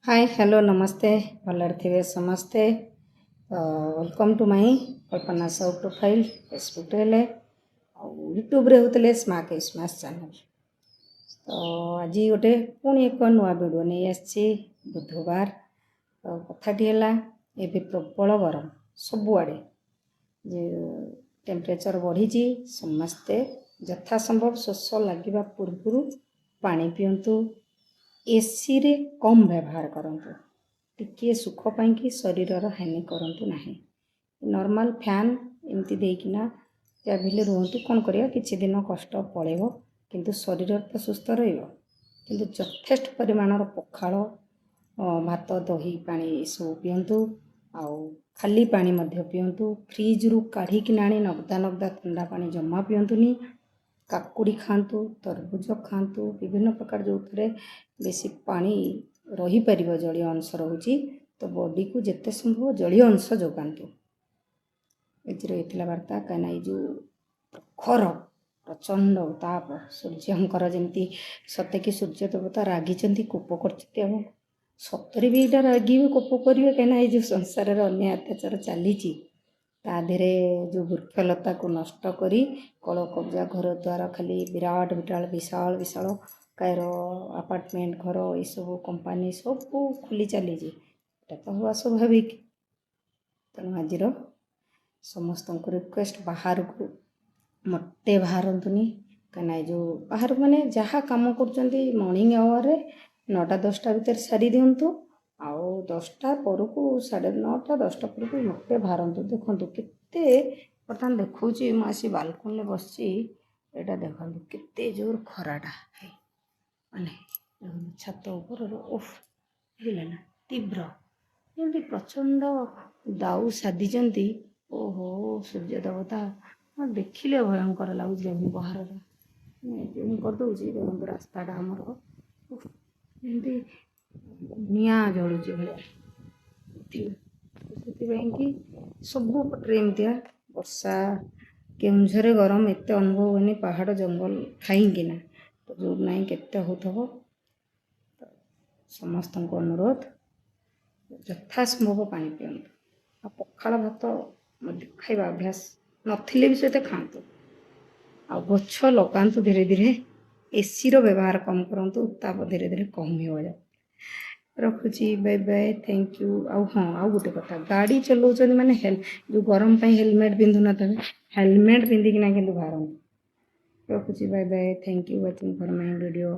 Hi hello नमस्ते भलर थे समस्ते welcome to my Kalpana Sahu profile Facebook रे यूट्यूब रे होते स्मार्ट स्मार्ट चैनल। तो आज गोटे पुणी एक नुआ वीडियो नहीं आसी बुधवार। तो कथाटी है ये प्रबल गरम सबुआड़े जे टेम्परेचर बढ़ी समस्ते यथासंभव शोष लगे पूर्व पानी पिंतु एसी रे कम व्यवहार करंतु टिके सुख पाई कि शरीर हानि करंतु नाही। नॉर्मल फैन एमती देकिना भी रुहतु कौन करिया किछि दिन कष्ट पड़ेबो किंतु शरीर तो सुस्थ रहिबो। किंतु यथेष्ट परिमाणर पखाल भात दही पानी सब पिंतु आउ खाली पानी मध्य पिंतु फ्रिज रु काढ़ी कि नाणी नगदा नगदा ठंडा पानी जमा पिंतुनी। काकुड़ी खातु तरबुज खातु विभिन्न प्रकार जो थे बेसी पानी रही पार जलीय अंश रोचे तो बॉडी को जिते संभव जलीय अंश जोगातु। ये वार्ता कहीं जो प्रखर प्रचंड ताप सूर्यंकर जमी सते कि सूर्य देवता रागी कोप कर सतरे भी यहाँ रागी कोप करेंगे कहीं जो संसार अन्य अत्याचार चली ताधे जो वृक्षलता को नष्ट करी कल कब्जा घर द्वार खाली विराट विराट विशाल विशाल कायर अपार्टमेंट घर ये सब कंपानी सब खुली चली तो हवा स्वाभाविक। तेणु आज समस्त रिक्वेस्ट बाहर को मते बाहरतुनि कहीं जो बाहर माने जहाँ कम कर मॉर्निंग आवर 9-10 भितर सारी दिंतु आउ 10टा पर को 9:30-10टा पर को मते बाहरतु। देखो केते बर्तमान देखा मुझे बालकनी बस यहाँ देखो केते जोर खराटा है माने छात ऊपर उफ ना तीव्र जमी प्रचंड दाऊ साधी। ओहो सूर्य देवता देखिले भयंकर लगुच बाहर करदे देखो रास्ताटा आमर जमी निआ जलुची भाई सबू पटे एमतिया वर्षा केउझरे गरम एत अनुभव होनी पहाड़ जंगल खाईकिना तो जो ना केते होथबो। समस्त अनुरोध यथासंभव पानी पिंतु पखाल भात खाଇବା अभ्यास नथिले भी सहित खातु आ गछ लगातु धीरे धीरे एसी रो व्यवहार कम करंतु ताप धीरे धीरे कम हो जाए। रखुची बाय बाय थैंक यू। हाँ आउ गोटे कथा गाड़ी चलाउछन माने जो गरम पाई हेलमेट पिंधु ना तबे हेलमेट पिंधिकिना किंतु बाहर। रखुची bye bye thank you watching for my video.